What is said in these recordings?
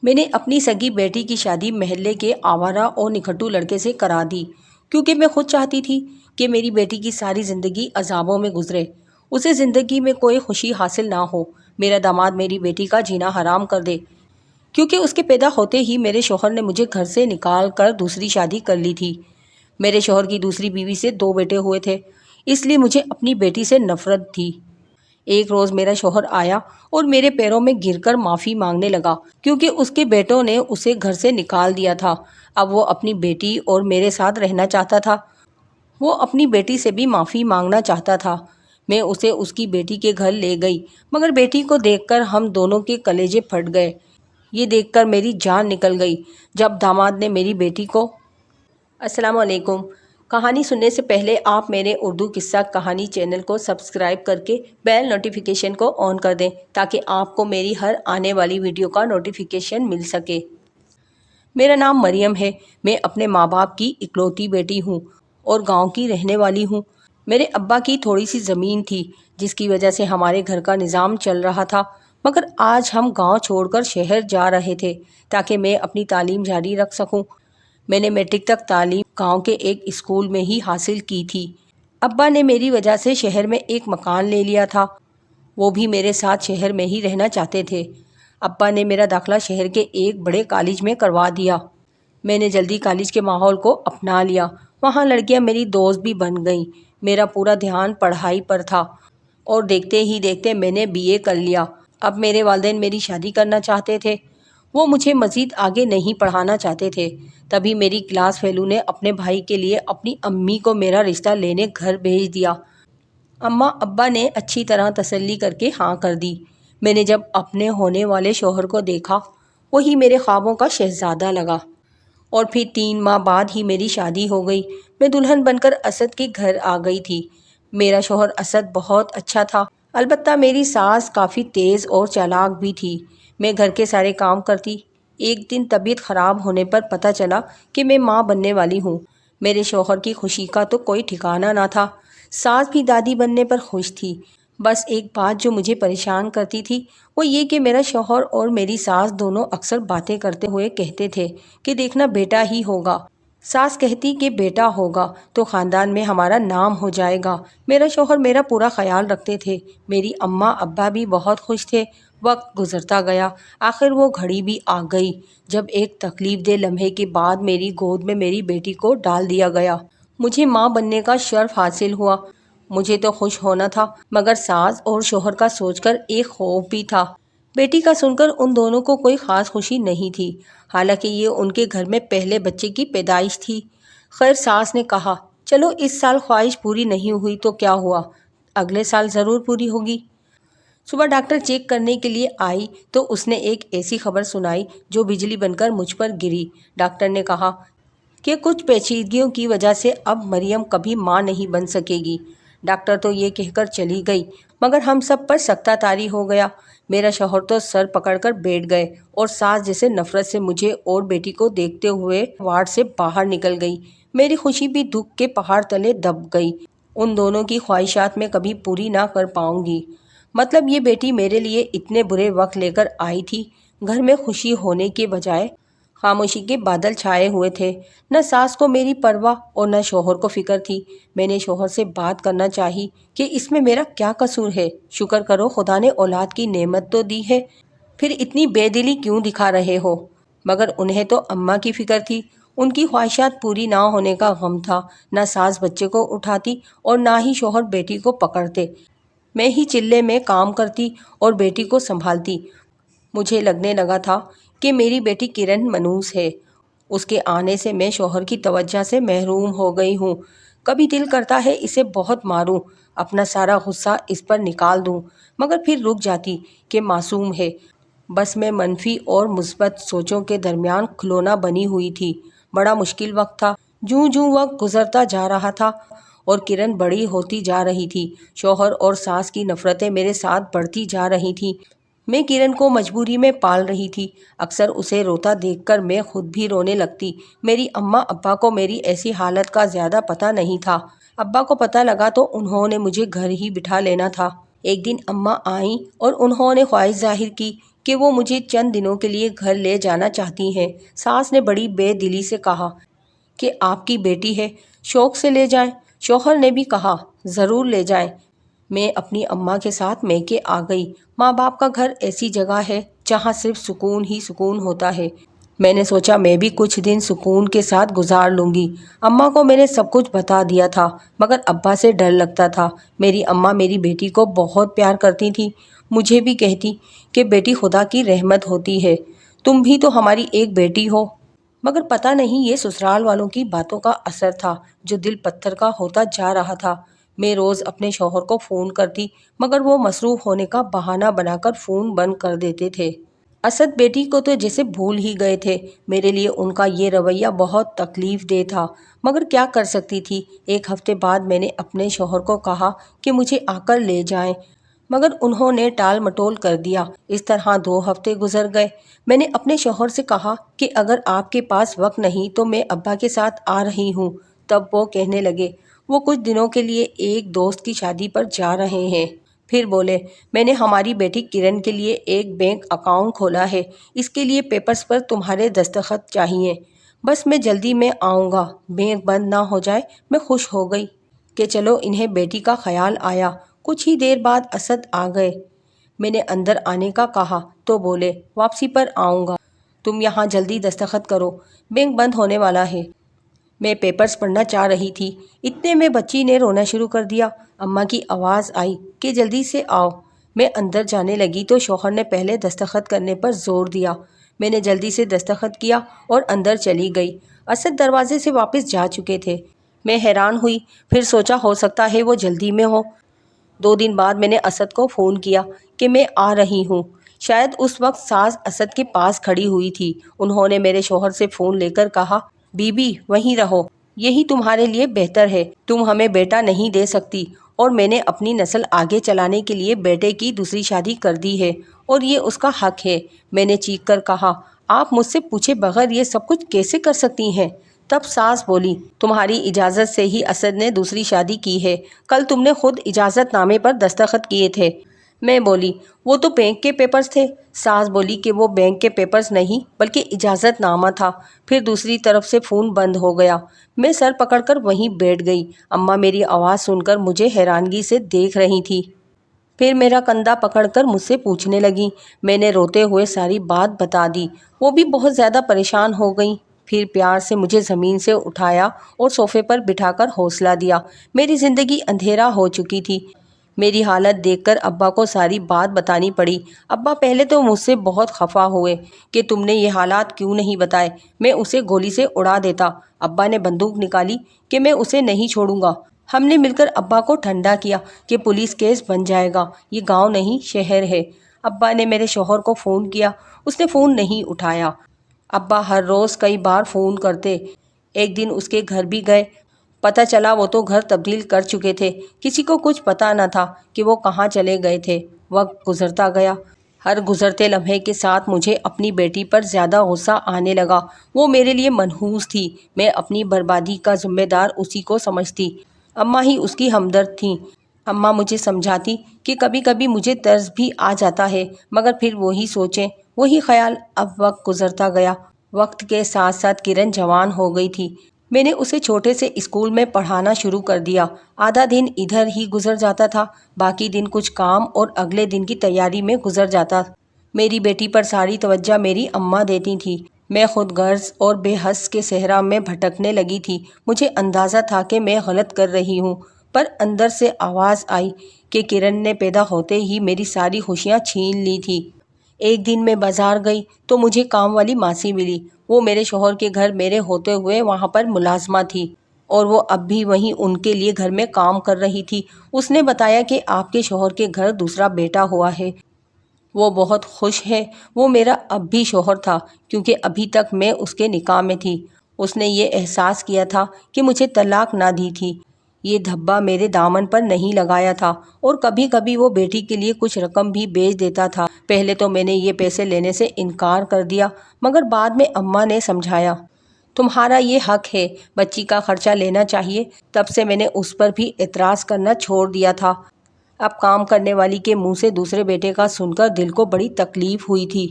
میں نے اپنی سگی بیٹی کی شادی محلے کے آوارہ اور نکھٹو لڑکے سے کرا دی، کیونکہ میں خود چاہتی تھی کہ میری بیٹی کی ساری زندگی عذابوں میں گزرے، اسے زندگی میں کوئی خوشی حاصل نہ ہو، میرا داماد میری بیٹی کا جینا حرام کر دے، کیونکہ اس کے پیدا ہوتے ہی میرے شوہر نے مجھے گھر سے نکال کر دوسری شادی کر لی تھی۔ میرے شوہر کی دوسری بیوی سے 2 بیٹے ہوئے تھے، اس لیے مجھے اپنی بیٹی سے نفرت تھی۔ ایک روز میرا شوہر آیا اور میرے پیروں میں گر کر معافی مانگنے لگا، کیونکہ اس کے بیٹوں نے اسے گھر سے نکال دیا تھا۔ اب وہ اپنی بیٹی اور میرے ساتھ رہنا چاہتا تھا۔ وہ اپنی بیٹی سے بھی معافی مانگنا چاہتا تھا۔ میں اسے اس کی بیٹی کے گھر لے گئی، مگر بیٹی کو دیکھ کر ہم دونوں کے کلیجے پھٹ گئے۔ یہ دیکھ کر میری جان نکل گئی جب داماد نے میری بیٹی کو السلام علیکم۔ کہانی سننے سے پہلے آپ میرے اردو قصہ کہانی چینل کو سبسکرائب کر کے بیل نوٹیفیکیشن کو آن کر دیں تاکہ آپ کو میری ہر آنے والی ویڈیو کا نوٹیفیکیشن مل سکے۔ میرا نام مریم ہے، میں اپنے ماں باپ کی اکلوتی بیٹی ہوں اور گاؤں کی رہنے والی ہوں۔ میرے ابا کی تھوڑی سی زمین تھی جس کی وجہ سے ہمارے گھر کا نظام چل رہا تھا، مگر آج ہم گاؤں چھوڑ کر شہر جا رہے تھے تاکہ میں اپنی تعلیم جاری رکھ سکوں۔ میں نے میٹرک تک تعلیم گاؤں کے ایک اسکول میں ہی حاصل کی تھی۔ ابا نے میری وجہ سے شہر میں ایک مکان لے لیا تھا، وہ بھی میرے ساتھ شہر میں ہی رہنا چاہتے تھے۔ ابا نے میرا داخلہ شہر کے ایک بڑے کالج میں کروا دیا۔ میں نے جلدی کالج کے ماحول کو اپنا لیا، وہاں لڑکیاں میری دوست بھی بن گئیں۔ میرا پورا دھیان پڑھائی پر تھا اور دیکھتے ہی دیکھتے میں نے BA کر لیا۔ اب میرے والدین میری شادی کرنا چاہتے تھے، وہ مجھے مزید آگے نہیں پڑھانا چاہتے تھے۔ تبھی میری کلاس فیلو نے اپنے بھائی کے لیے اپنی امی کو میرا رشتہ لینے گھر بھیج دیا۔ اماں ابا نے اچھی طرح تسلی کر کے ہاں کر دی۔ میں نے جب اپنے ہونے والے شوہر کو دیکھا، وہی میرے خوابوں کا شہزادہ لگا، اور پھر 3 ماہ بعد ہی میری شادی ہو گئی۔ میں دلہن بن کر اسد کے گھر آ گئی تھی۔ میرا شوہر اسد بہت اچھا تھا، البتہ میری ساس کافی تیز اور چالاک بھی تھی۔ میں گھر کے سارے کام کرتی۔ ایک دن طبیعت خراب ہونے پر پتہ چلا کہ میں ماں بننے والی ہوں۔ میرے شوہر کی خوشی کا تو کوئی ٹھکانہ نہ تھا۔ ساس بھی دادی بننے پر خوش تھی۔ بس ایک بات جو مجھے پریشان کرتی تھی وہ یہ کہ میرا شوہر اور میری ساس دونوں اکثر باتیں کرتے ہوئے کہتے تھے کہ دیکھنا بیٹا ہی ہوگا۔ ساس کہتی کہ بیٹا ہوگا تو خاندان میں ہمارا نام ہو جائے گا۔ میرا شوہر میرا پورا خیال رکھتے تھے۔ میری اماں ابا بھی بہت خوش تھے۔ وقت گزرتا گیا، آخر وہ گھڑی بھی آ گئی جب ایک تکلیف دہ لمحے کے بعد میری گود میں میری بیٹی کو ڈال دیا گیا۔ مجھے ماں بننے کا شرف حاصل ہوا۔ مجھے تو خوش ہونا تھا، مگر ساس اور شوہر کا سوچ کر ایک خوف بھی تھا۔ بیٹی کا سن کر ان دونوں کو کوئی خاص خوشی نہیں تھی، حالانکہ یہ ان کے گھر میں پہلے بچے کی پیدائش تھی۔ خیر ساس نے کہا چلو اس سال خواہش پوری نہیں ہوئی تو کیا ہوا، اگلے سال ضرور پوری ہوگی۔ صبح ڈاکٹر چیک کرنے کے لیے آئی تو اس نے ایک ایسی خبر سنائی جو بجلی بن کر مجھ پر گری۔ ڈاکٹر نے کہا کہ کچھ پیچیدگیوں کی وجہ سے اب مریم کبھی ماں نہیں بن سکے گی۔ ڈاکٹر تو یہ کہہ کر چلی گئی، مگر ہم سب پر سکتہ طاری ہو گیا۔ میرا شوہر تو سر پکڑ کر بیٹھ گئے اور ساس جیسے نفرت سے مجھے اور بیٹی کو دیکھتے ہوئے وارڈ سے باہر نکل گئی۔ میری خوشی بھی دکھ کے پہاڑ تلے دب گئی۔ ان دونوں کی خواہشات میں کبھی پوری نہ کر پاؤں گی۔ مطلب یہ بیٹی میرے لیے اتنے برے وقت لے کر آئی تھی۔ گھر میں خوشی ہونے کے بجائے خاموشی کے بادل چھائے ہوئے تھے۔ نہ ساس کو میری پرواہ اور نہ شوہر کو فکر تھی۔ میں نے شوہر سے بات کرنا چاہی کہ اس میں میرا کیا قصور ہے، شکر کرو خدا نے اولاد کی نعمت تو دی ہے، پھر اتنی بے دلی کیوں دکھا رہے ہو۔ مگر انہیں تو اماں کی فکر تھی، ان کی خواہشات پوری نہ ہونے کا غم تھا۔ نہ ساس بچے کو اٹھاتی اور نہ ہی شوہر بیٹی کو پکڑتے۔ میں ہی چلے میں کام کرتی اور بیٹی کو سنبھالتی۔ مجھے لگنے لگا تھا کہ میری بیٹی کرن منحوس ہے۔ اس کے آنے سے میں شوہر کی توجہ سے محروم ہو گئی ہوں۔ کبھی دل کرتا ہے اسے بہت ماروں، اپنا سارا غصہ اس پر نکال دوں، مگر پھر رک جاتی کہ معصوم ہے۔ بس میں منفی اور مثبت سوچوں کے درمیان کھلونا بنی ہوئی تھی۔ بڑا مشکل وقت تھا۔ جوں جوں وقت گزرتا جا رہا تھا اور کرن بڑی ہوتی جا رہی تھی، شوہر اور ساس کی نفرتیں میرے ساتھ بڑھتی جا رہی تھیں۔ میں کرن کو مجبوری میں پال رہی تھی۔ اکثر اسے روتا دیکھ کر میں خود بھی رونے لگتی۔ میری اماں ابا کو میری ایسی حالت کا زیادہ پتہ نہیں تھا۔ ابا کو پتہ لگا تو انہوں نے مجھے گھر ہی بٹھا لینا تھا۔ ایک دن اماں آئیں اور انہوں نے خواہش ظاہر کی کہ وہ مجھے چند دنوں کے لیے گھر لے جانا چاہتی ہیں۔ ساس نے بڑی بے دلی سے کہا کہ آپ کی بیٹی ہے، شوق سے لے جائیں۔ شوہر نے بھی کہا ضرور لے جائیں۔ میں اپنی اماں کے ساتھ میکے آ گئی۔ ماں باپ کا گھر ایسی جگہ ہے جہاں صرف سکون ہی سکون ہوتا ہے۔ میں نے سوچا میں بھی کچھ دن سکون کے ساتھ گزار لوں گی۔ اماں کو میں نے سب کچھ بتا دیا تھا، مگر ابا سے ڈر لگتا تھا۔ میری اماں میری بیٹی کو بہت پیار کرتی تھی، مجھے بھی کہتی کہ بیٹی خدا کی رحمت ہوتی ہے، تم بھی تو ہماری ایک بیٹی ہو۔ مگر پتہ نہیں یہ سسرال والوں کی باتوں کا اثر تھا جو دل پتھر کا ہوتا جا رہا تھا۔ میں روز اپنے شوہر کو فون کرتی، مگر وہ مصروف ہونے کا بہانہ بنا کر فون بند کر دیتے تھے۔ اسد بیٹی کو تو جیسے بھول ہی گئے تھے۔ میرے لیے ان کا یہ رویہ بہت تکلیف دہ تھا، مگر کیا کر سکتی تھی۔ ایک ہفتے بعد میں نے اپنے شوہر کو کہا کہ مجھے آ کر لے جائیں، مگر انہوں نے ٹال مٹول کر دیا۔ اس طرح 2 ہفتے گزر گئے۔ میں نے اپنے شوہر سے کہا کہ اگر آپ کے پاس وقت نہیں تو میں ابا کے ساتھ آ رہی ہوں۔ تب وہ کہنے لگے وہ کچھ دنوں کے لیے ایک دوست کی شادی پر جا رہے ہیں۔ پھر بولے میں نے ہماری بیٹی کرن کے لیے ایک بینک اکاؤنٹ کھولا ہے، اس کے لیے پیپرز پر تمہارے دستخط چاہیے، بس میں جلدی میں آؤں گا، بینک بند نہ ہو جائے۔ میں خوش ہو گئی کہ چلو انہیں بیٹی کا خیال آیا۔ کچھ ہی دیر بعد اسد آ گئے۔ میں نے اندر آنے کا کہا تو بولے واپسی پر آؤں گا، تم یہاں جلدی دستخط کرو، بینک بند ہونے والا ہے۔ میں پیپرز پڑھنا چاہ رہی تھی، اتنے میں بچی نے رونا شروع کر دیا۔ اماں کی آواز آئی کہ جلدی سے آؤ۔ میں اندر جانے لگی تو شوہر نے پہلے دستخط کرنے پر زور دیا۔ میں نے جلدی سے دستخط کیا اور اندر چلی گئی۔ اسد دروازے سے واپس جا چکے تھے۔ میں حیران ہوئی، پھر سوچا ہو سکتا ہے وہ جلدی میں ہو۔ 2 دن بعد میں نے اسد کو فون کیا کہ میں آ رہی ہوں۔ شاید اس وقت ساس اسد کے پاس کھڑی ہوئی تھی۔ انہوں نے میرے شوہر سے فون لے کر کہا بی بی وہیں رہو، یہی تمہارے لیے بہتر ہے، تم ہمیں بیٹا نہیں دے سکتی، اور میں نے اپنی نسل آگے چلانے کے لیے بیٹے کی دوسری شادی کر دی ہے، اور یہ اس کا حق ہے۔ میں نے چیخ کر کہا آپ مجھ سے پوچھے بغیر یہ سب کچھ کیسے کر سکتی ہیں؟ تب ساس بولی تمہاری اجازت سے ہی اسد نے دوسری شادی کی ہے، کل تم نے خود اجازت نامے پر دستخط کیے تھے۔ میں بولی وہ تو بینک کے پیپرز تھے۔ ساس بولی کہ وہ بینک کے پیپرز نہیں بلکہ اجازت نامہ تھا۔ پھر دوسری طرف سے فون بند ہو گیا۔ میں سر پکڑ کر وہیں بیٹھ گئی۔ اماں میری آواز سن کر مجھے حیرانگی سے دیکھ رہی تھی، پھر میرا کندھا پکڑ کر مجھ سے پوچھنے لگیں۔ میں نے روتے ہوئے ساری بات بتا دی۔ وہ بھی بہت زیادہ پریشان ہو گئیں۔ پھر پیار سے مجھے زمین سے اٹھایا اور صوفے پر بٹھا کر حوصلہ دیا۔ میری زندگی اندھیرا ہو چکی تھی۔ میری حالت دیکھ کر ابا کو ساری بات بتانی پڑی۔ ابا پہلے تو مجھ سے بہت خفا ہوئے کہ تم نے یہ حالات کیوں نہیں بتائے، میں اسے گولی سے اڑا دیتا۔ ابا نے بندوق نکالی کہ میں اسے نہیں چھوڑوں گا۔ ہم نے مل کر ابا کو ٹھنڈا کیا کہ پولیس کیس بن جائے گا، یہ گاؤں نہیں شہر ہے۔ ابا نے میرے شوہر کو فون کیا، اس نے فون نہیں اٹھایا۔ ابا ہر روز کئی بار فون کرتے۔ ایک دن اس کے گھر بھی گئے، پتہ چلا وہ تو گھر تبدیل کر چکے تھے۔ کسی کو کچھ پتہ نہ تھا کہ وہ کہاں چلے گئے تھے۔ وقت گزرتا گیا، ہر گزرتے لمحے کے ساتھ مجھے اپنی بیٹی پر زیادہ غصہ آنے لگا۔ وہ میرے لیے منحوس تھی، میں اپنی بربادی کا ذمہ دار اسی کو سمجھتی۔ اماں ہی اس کی ہمدرد تھیں۔ اماں مجھے سمجھاتی کہ کبھی کبھی مجھے طرز بھی آ جاتا ہے، مگر پھر وہی سوچیں وہی خیال۔ اب وقت گزرتا گیا، وقت کے ساتھ ساتھ کرن جوان ہو گئی تھی۔ میں نے اسے چھوٹے سے اسکول میں پڑھانا شروع کر دیا۔ آدھا دن ادھر ہی گزر جاتا تھا، باقی دن کچھ کام اور اگلے دن کی تیاری میں گزر جاتا۔ میری بیٹی پر ساری توجہ میری اماں دیتی تھی۔ میں خود غرض اور بے حس کے صحرا میں بھٹکنے لگی تھی۔ مجھے اندازہ تھا کہ میں غلط کر رہی ہوں، پر اندر سے آواز آئی کہ کرن نے پیدا ہوتے ہی میری ساری خوشیاں چھین لی تھی۔ ایک دن میں بازار گئی تو مجھے کام والی ماسی ملی۔ وہ میرے شوہر کے گھر میرے ہوتے ہوئے وہاں پر ملازمہ تھی، اور وہ اب بھی وہیں ان کے لیے گھر میں کام کر رہی تھی۔ اس نے بتایا کہ آپ کے شوہر کے گھر دوسرا بیٹا ہوا ہے، وہ بہت خوش ہے۔ وہ میرا اب بھی شوہر تھا، کیونکہ ابھی تک میں اس کے نکاح میں تھی۔ اس نے یہ احساس کیا تھا کہ مجھے طلاق نہ دی تھی، یہ دھبا میرے دامن پر نہیں لگایا تھا، اور کبھی کبھی وہ بیٹی کے لیے کچھ رقم بھی بھیج دیتا تھا۔ پہلے تو میں نے یہ پیسے لینے سے انکار کر دیا، مگر بعد میں اماں نے سمجھایا تمہارا یہ حق ہے، بچی کا خرچہ لینا چاہیے۔ تب سے میں نے اس پر بھی اعتراض کرنا چھوڑ دیا تھا۔ اب کام کرنے والی کے منہ سے دوسرے بیٹے کا سن کر دل کو بڑی تکلیف ہوئی تھی۔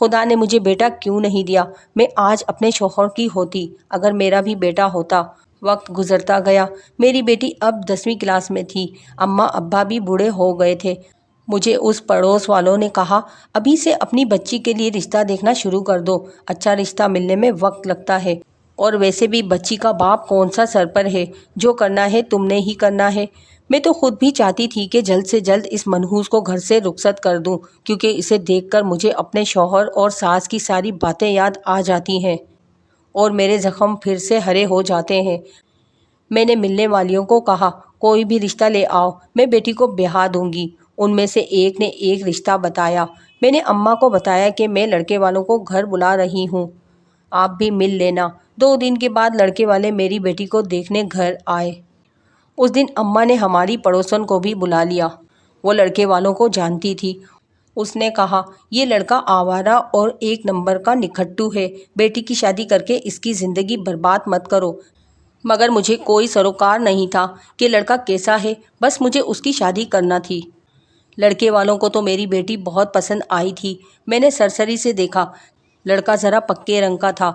خدا نے مجھے بیٹا کیوں نہیں دیا؟ میں آج اپنے شوہر کی ہوتی، اگر میرا بھی بیٹا ہوتا۔ وقت گزرتا گیا، میری بیٹی اب 10ویں کلاس میں تھی، اماں ابا بھی بوڑھے ہو گئے تھے۔ مجھے اس پڑوس والوں نے کہا، ابھی سے اپنی بچی کے لیے رشتہ دیکھنا شروع کر دو، اچھا رشتہ ملنے میں وقت لگتا ہے، اور ویسے بھی بچی کا باپ کون سا سر پر ہے، جو کرنا ہے تم نے ہی کرنا ہے۔ میں تو خود بھی چاہتی تھی کہ جلد سے جلد اس منحوس کو گھر سے رخصت کر دوں، کیونکہ اسے دیکھ کر مجھے اپنے شوہر اور ساس کی ساری باتیں یاد آ جاتی ہیں اور میرے زخم پھر سے ہرے ہو جاتے ہیں۔ میں نے ملنے والیوں کو کہا، کوئی بھی رشتہ لے آؤ، میں بیٹی کو بیاہ دوں گی۔ ان میں سے ایک نے ایک رشتہ بتایا۔ میں نے اماں کو بتایا کہ میں لڑکے والوں کو گھر بلا رہی ہوں، آپ بھی مل لینا۔ 2 دن کے بعد لڑکے والے میری بیٹی کو دیکھنے گھر آئے۔ اس دن اماں نے ہماری پڑوسن کو بھی بلا لیا، وہ لڑکے والوں کو جانتی تھی۔ اس نے کہا، یہ لڑکا آوارہ اور 1 نمبر کا نکھٹو ہے، بیٹی کی شادی کر کے اس کی زندگی برباد مت کرو۔ مگر مجھے کوئی سروکار نہیں تھا کہ لڑکا کیسا ہے، بس مجھے اس کی شادی کرنا تھی۔ لڑکے والوں کو تو میری بیٹی بہت پسند آئی تھی۔ میں نے سرسری سے دیکھا، لڑکا ذرا پکے رنگ کا تھا،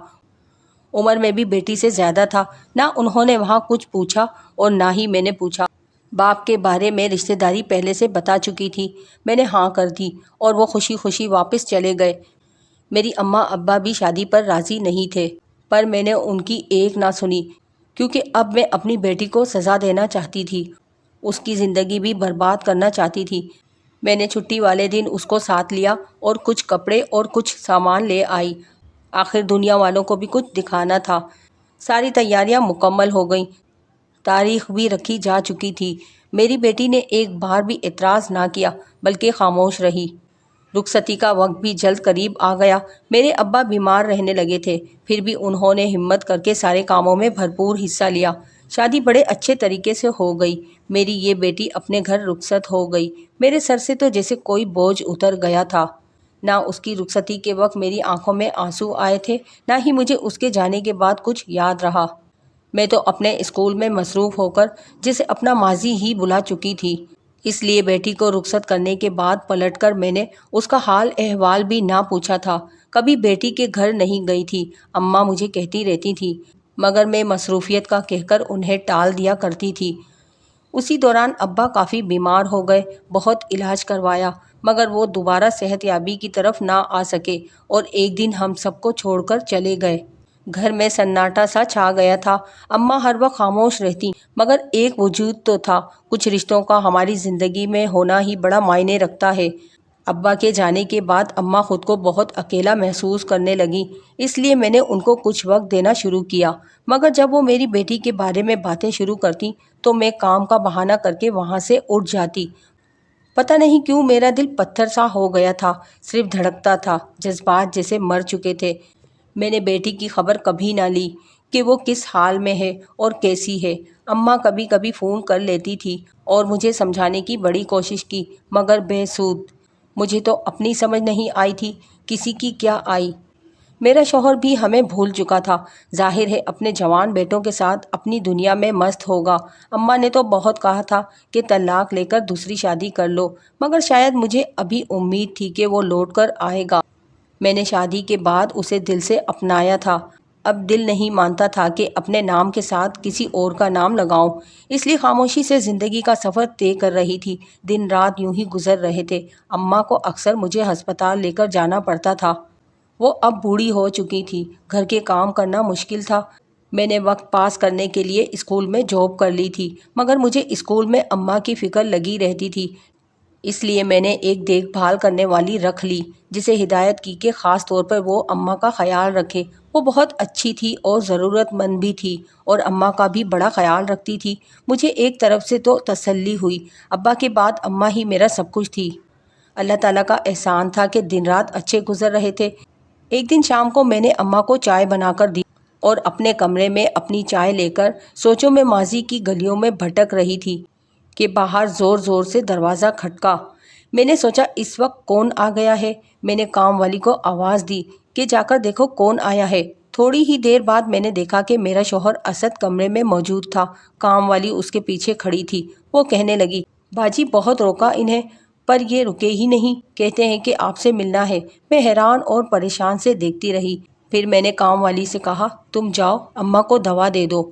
عمر میں بھی بیٹی سے زیادہ تھا۔ نہ انہوں نے وہاں کچھ پوچھا اور نہ ہی میں نے پوچھا۔ باپ کے بارے میں رشتہ داری پہلے سے بتا چکی تھی۔ میں نے ہاں کر دی اور وہ خوشی خوشی واپس چلے گئے۔ میری اماں ابا بھی شادی پر راضی نہیں تھے، پر میں نے ان کی ایک نہ سنی، کیونکہ اب میں اپنی بیٹی کو سزا دینا چاہتی تھی، اس کی زندگی بھی برباد کرنا چاہتی تھی۔ میں نے چھٹی والے دن اس کو ساتھ لیا اور کچھ کپڑے اور کچھ سامان لے آئی، آخر دنیا والوں کو بھی کچھ دکھانا تھا۔ ساری تیاریاں مکمل ہو گئیں، تاریخ بھی رکھی جا چکی تھی۔ میری بیٹی نے ایک بار بھی اعتراض نہ کیا، بلکہ خاموش رہی۔ رخصتی کا وقت بھی جلد قریب آ گیا۔ میرے ابا بیمار رہنے لگے تھے، پھر بھی انہوں نے ہمت کر کے سارے کاموں میں بھرپور حصہ لیا۔ شادی بڑے اچھے طریقے سے ہو گئی۔ میری یہ بیٹی اپنے گھر رخصت ہو گئی۔ میرے سر سے تو جیسے کوئی بوجھ اتر گیا تھا۔ نہ اس کی رخصتی کے وقت میری آنکھوں میں آنسو آئے تھے، نہ ہی مجھے اس کے جانے کے بعد کچھ یاد رہا۔ میں تو اپنے اسکول میں مصروف ہو کر جسے اپنا ماضی ہی بھلا چکی تھی، اس لیے بیٹی کو رخصت کرنے کے بعد پلٹ کر میں نے اس کا حال احوال بھی نہ پوچھا تھا۔ کبھی بیٹی کے گھر نہیں گئی تھی، اماں مجھے کہتی رہتی تھی، مگر میں مصروفیت کا کہہ کر انہیں ٹال دیا کرتی تھی۔ اسی دوران ابا کافی بیمار ہو گئے، بہت علاج کروایا، مگر وہ دوبارہ صحت یابی کی طرف نہ آ سکے اور ایک دن ہم سب کو چھوڑ کر چلے گئے۔ گھر میں سناٹا سا چھا گیا تھا۔ اماں ہر وقت خاموش رہتی، مگر ایک وجود تو تھا، کچھ رشتوں کا ہماری زندگی میں ہونا ہی بڑا معنی رکھتا ہے۔ ابا کے جانے کے بعد اماں خود کو بہت اکیلا محسوس کرنے لگی، اس لیے میں نے ان کو کچھ وقت دینا شروع کیا، مگر جب وہ میری بیٹی کے بارے میں باتیں شروع کرتی تو میں کام کا بہانہ کر کے وہاں سے اٹھ جاتی۔ پتہ نہیں کیوں میرا دل پتھر سا ہو گیا تھا، صرف دھڑکتا تھا، جذبات جیسے مر چکے تھے۔ میں نے بیٹی کی خبر کبھی نہ لی کہ وہ کس حال میں ہے اور کیسی ہے۔ اماں کبھی کبھی فون کر لیتی تھی اور مجھے سمجھانے کی بڑی کوشش کی، مگر بے سود۔ مجھے تو اپنی سمجھ نہیں آئی تھی، کسی کی کیا آئی۔ میرا شوہر بھی ہمیں بھول چکا تھا، ظاہر ہے اپنے جوان بیٹوں کے ساتھ اپنی دنیا میں مست ہوگا۔ اماں نے تو بہت کہا تھا کہ طلاق لے کر دوسری شادی کر لو، مگر شاید مجھے ابھی امید تھی کہ وہ لوٹ کر آئے گا۔ میں نے شادی کے بعد اسے دل سے اپنایا تھا، اب دل نہیں مانتا تھا کہ اپنے نام کے ساتھ کسی اور کا نام لگاؤں، اس لیے خاموشی سے زندگی کا سفر طے کر رہی تھی۔ دن رات یوں ہی گزر رہے تھے۔ اماں کو اکثر مجھے ہسپتال لے کر جانا پڑتا تھا، وہ اب بوڑھی ہو چکی تھی، گھر کے کام کرنا مشکل تھا۔ میں نے وقت پاس کرنے کے لیے اسکول میں جاب کر لی تھی، مگر مجھے اسکول میں اماں کی فکر لگی رہتی تھی، اس لیے میں نے ایک دیکھ بھال کرنے والی رکھ لی، جسے ہدایت کی کہ خاص طور پر وہ اماں کا خیال رکھے۔ وہ بہت اچھی تھی اور ضرورت مند بھی تھی، اور اماں کا بھی بڑا خیال رکھتی تھی۔ مجھے ایک طرف سے تو تسلی ہوئی، ابا کے بعد اماں ہی میرا سب کچھ تھی۔ اللہ تعالیٰ کا احسان تھا کہ دن رات اچھے گزر رہے تھے۔ ایک دن شام کو میں نے اماں کو چائے بنا کر دی اور اپنے کمرے میں اپنی چائے لے کر سوچوں میں ماضی کی گلیوں میں بھٹک رہی تھی کہ باہر زور زور سے دروازہ کھٹکا۔ میں نے سوچا اس وقت کون آ گیا ہے۔ میں نے کام والی کو آواز دی کہ جا کر دیکھو کون آیا ہے۔ تھوڑی ہی دیر بعد میں نے دیکھا کہ میرا شوہر اسد کمرے میں موجود تھا، کام والی اس کے پیچھے کھڑی تھی۔ وہ کہنے لگی، باجی بہت روکا انہیں پر یہ رکے ہی نہیں، کہتے ہیں کہ آپ سے ملنا ہے۔ میں حیران اور پریشان سے دیکھتی رہی۔ پھر میں نے کام والی سے کہا تم جاؤ اماں کو دوا دے دو۔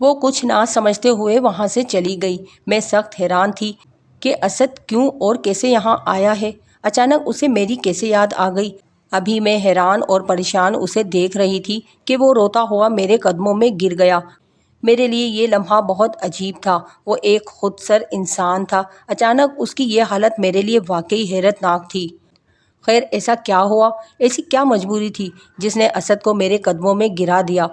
وہ کچھ نہ سمجھتے ہوئے وہاں سے چلی گئی۔ میں سخت حیران تھی کہ اسد کیوں اور کیسے یہاں آیا ہے، اچانک اسے میری کیسے یاد آ گئی۔ ابھی میں حیران اور پریشان اسے دیکھ رہی تھی کہ وہ روتا ہوا میرے قدموں میں گر گیا۔ میرے لیے یہ لمحہ بہت عجیب تھا۔ وہ ایک خود سر انسان تھا، اچانک اس کی یہ حالت میرے لیے واقعی حیرت ناک تھی۔ خیر ایسا کیا ہوا، ایسی کیا مجبوری تھی جس نے اسد کو میرے قدموں میں گرا دیا؟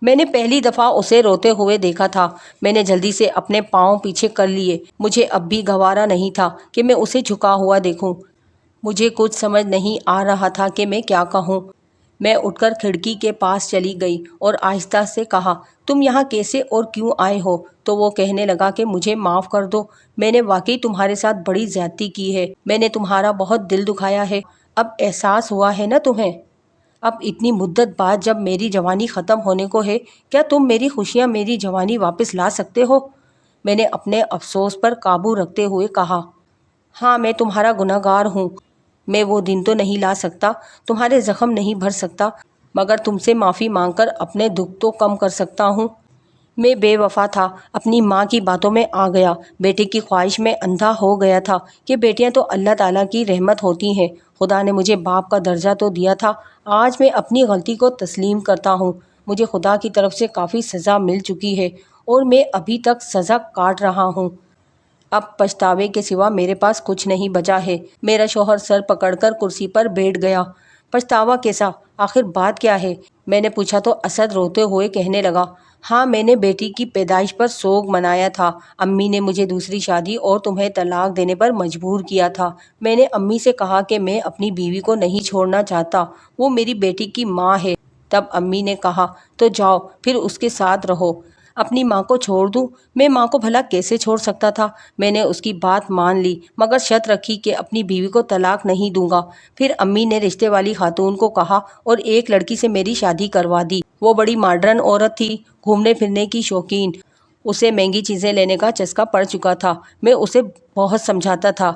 میں نے پہلی دفعہ اسے روتے ہوئے دیکھا تھا۔ میں نے جلدی سے اپنے پاؤں پیچھے کر لیے۔ مجھے اب بھی گوارا نہیں تھا کہ میں اسے جھکا ہوا دیکھوں۔ مجھے کچھ سمجھ نہیں آ رہا تھا کہ میں کیا کہوں۔ میں اٹھ کر کھڑکی کے پاس چلی گئی اور آہستہ سے کہا تم یہاں کیسے اور کیوں آئے ہو؟ تو وہ کہنے لگا کہ مجھے معاف کر دو، میں نے واقعی تمہارے ساتھ بڑی زیادتی کی ہے، میں نے تمہارا بہت دل دکھایا ہے۔ اب احساس ہوا ہے نا تمہیں؟ اب اتنی مدت بعد جب میری جوانی ختم ہونے کو ہے، کیا تم میری خوشیاں میری جوانی واپس لا سکتے ہو؟ میں نے اپنے افسوس پر قابو رکھتے ہوئے کہا ہاں میں تمہارا گناہ گار ہوں، میں وہ دن تو نہیں لا سکتا، تمہارے زخم نہیں بھر سکتا، مگر تم سے معافی مانگ کر اپنے دکھ تو کم کر سکتا ہوں۔ میں بے وفا تھا، اپنی ماں کی باتوں میں آ گیا، بیٹے کی خواہش میں اندھا ہو گیا تھا کہ بیٹیاں تو اللہ تعالیٰ کی رحمت ہوتی ہیں، خدا نے مجھے باپ کا درجہ تو دیا تھا۔ آج میں اپنی غلطی کو تسلیم کرتا ہوں، مجھے خدا کی طرف سے کافی سزا مل چکی ہے اور میں ابھی تک سزا کاٹ رہا ہوں۔ اب پچھتاوے کے سوا میرے پاس کچھ نہیں بچا ہے۔ میرا شوہر سر پکڑ کر کرسی پر بیٹھ گیا۔ پچھتاوا کیسا؟ آخر بات کیا ہے؟ میں نے پوچھا تو اسد روتے ہوئے کہنے لگا ہاں میں نے بیٹی کی پیدائش پر سوگ منایا تھا، امی نے مجھے دوسری شادی اور تمہیں طلاق دینے پر مجبور کیا تھا۔ میں نے امی سے کہا کہ میں اپنی بیوی کو نہیں چھوڑنا چاہتا، وہ میری بیٹی کی ماں ہے۔ تب امی نے کہا تو جاؤ پھر اس کے ساتھ رہو۔ اپنی ماں کو چھوڑ دوں؟ میں ماں کو بھلا کیسے چھوڑ سکتا تھا؟ میں نے اس کی بات مان لی مگر شرط رکھی کہ اپنی بیوی کو طلاق نہیں دوں گا۔ پھر امی نے رشتے والی خاتون کو کہا اور ایک لڑکی سے میری شادی کروا دی۔ وہ بڑی ماڈرن عورت تھی، گھومنے پھرنے کی شوقین، اسے مہنگی چیزیں لینے کا چسکا پڑ چکا تھا۔ میں اسے بہت سمجھاتا تھا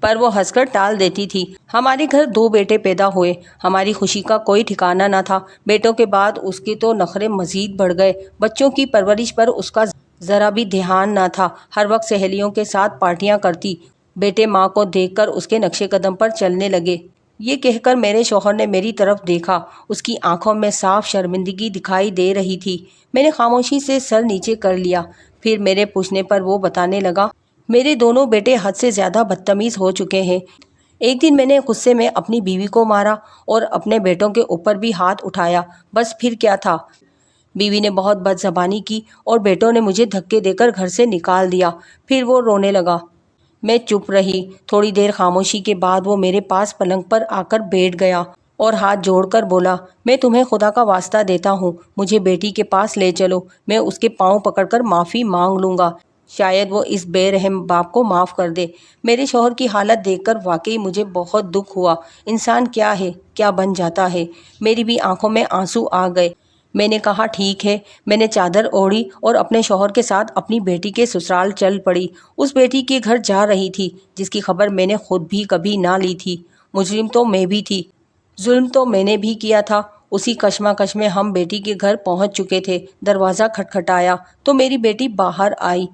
پر وہ ہنس کر ٹال دیتی تھی۔ ہمارے گھر 2 بیٹے پیدا ہوئے، ہماری خوشی کا کوئی ٹھکانہ نہ تھا۔ بیٹوں کے بعد اس کے تو نخرے مزید بڑھ گئے، بچوں کی پرورش پر اس کا ذرا بھی دھیان نہ تھا، ہر وقت سہیلیوں کے ساتھ پارٹیاں کرتی۔ بیٹے ماں کو دیکھ کر اس کے نقش قدم پر چلنے لگے۔ یہ کہہ کر میرے شوہر نے میری طرف دیکھا، اس کی آنکھوں میں صاف شرمندگی دکھائی دے رہی تھی۔ میں نے خاموشی سے سر نیچے کر لیا۔ پھر میرے پوچھنے پر وہ بتانے لگا میرے دونوں بیٹے حد سے زیادہ بدتمیز ہو چکے ہیں۔ ایک دن میں نے غصے میں اپنی بیوی کو مارا اور اپنے بیٹوں کے اوپر بھی ہاتھ اٹھایا، بس پھر کیا تھا؟ بیوی نے بہت بد زبانی کی اور بیٹوں نے مجھے دھکے دے کر گھر سے نکال دیا۔ پھر وہ رونے لگا۔ میں چپ رہی۔ تھوڑی دیر خاموشی کے بعد وہ میرے پاس پلنگ پر آ کر بیٹھ گیا اور ہاتھ جوڑ کر بولا میں تمہیں خدا کا واسطہ دیتا ہوں، مجھے بیٹی کے پاس لے چلو، میں اس کے پاؤں پکڑ کر معافی مانگ لوں گا، شاید وہ اس بے رحم باپ کو معاف کر دے۔ میرے شوہر کی حالت دیکھ کر واقعی مجھے بہت دکھ ہوا۔ انسان کیا ہے، کیا بن جاتا ہے۔ میری بھی آنکھوں میں آنسو آ گئے۔ میں نے کہا ٹھیک ہے۔ میں نے چادر اوڑھی اور اپنے شوہر کے ساتھ اپنی بیٹی کے سسرال چل پڑی۔ اس بیٹی کے گھر جا رہی تھی جس کی خبر میں نے خود بھی کبھی نہ لی تھی۔ مجرم تو میں بھی تھی، ظلم تو میں نے بھی کیا تھا۔ اسی کشمکش میں ہم بیٹی کے گھر پہنچ چکے تھے۔ دروازہ کھٹکھٹایا تو میری بیٹی باہر آئی،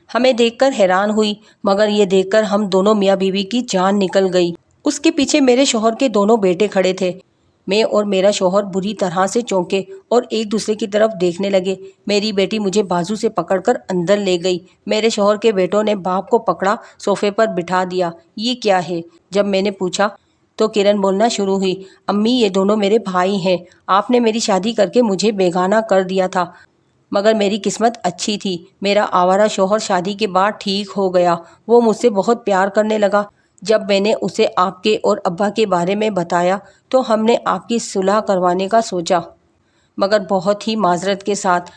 ہمیں دیکھ کر حیران ہوئی، مگر یہ دیکھ کر ہم دونوں میاں بیوی کی جان نکل گئی۔ اس کے پیچھے میرے شوہر کے دونوں بیٹے کھڑے تھے۔ میں اور میرا شوہر بری طرح سے چونکے اور ایک دوسرے کی طرف دیکھنے لگے۔ میری بیٹی مجھے بازو سے پکڑ کر اندر لے گئی۔ میرے شوہر کے بیٹوں نے باپ کو پکڑا، صوفے پر بٹھا دیا۔ یہ کیا ہے؟ جب میں نے پوچھا تو کرن بولنا شروع ہوئی، امی یہ دونوں میرے بھائی ہیں، آپ نے میری شادی کر کے مجھے بیگانہ کر دیا تھا، مگر میری قسمت اچھی تھی، میرا آوارہ شوہر شادی کے بعد ٹھیک ہو گیا، وہ مجھ سے بہت پیار کرنے لگا۔ جب میں نے اسے آپ کے اور ابا کے بارے میں بتایا تو ہم نے آپ کی صلح کروانے کا سوچا، مگر بہت ہی معذرت کے ساتھ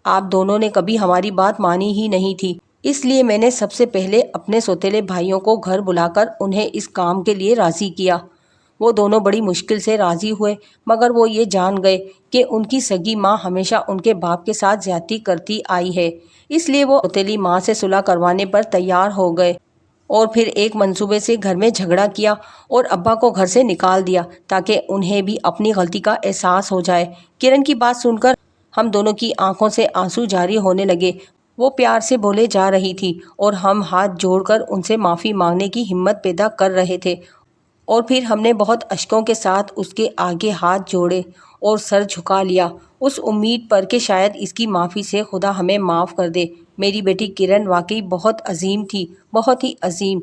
آپ دونوں نے کبھی ہماری بات مانی ہی نہیں تھی، اس لیے میں نے سب سے پہلے اپنے سوتیلے بھائیوں کو گھر بلا کر انہیں اس کام کے لیے راضی کیا۔ وہ دونوں بڑی مشکل سے راضی ہوئے، مگر وہ یہ جان گئے کہ ان کی سگی ماں ہمیشہ ان کے باپ کے ساتھ زیادتی کرتی آئی ہے، اس لیے وہ سوتیلی ماں سے صلح کروانے پر تیار ہو گئے اور پھر ایک منصوبے سے گھر میں جھگڑا کیا اور ابا کو گھر سے نکال دیا تاکہ انہیں بھی اپنی غلطی کا احساس ہو جائے۔ کرن کی بات سن کر ہم دونوں کی آنکھوں سے آنسو جاری ہونے لگے۔ وہ پیار سے بولے جا رہی تھی اور ہم ہاتھ جوڑ کر ان سے معافی مانگنے کی ہمت پیدا کر رہے تھے، اور پھر ہم نے بہت اشکوں کے ساتھ اس کے آگے ہاتھ جوڑے اور سر جھکا لیا، اس امید پر کہ شاید اس کی معافی سے خدا ہمیں معاف کر دے۔ میری بیٹی کرن واقعی بہت عظیم تھی، بہت ہی عظیم۔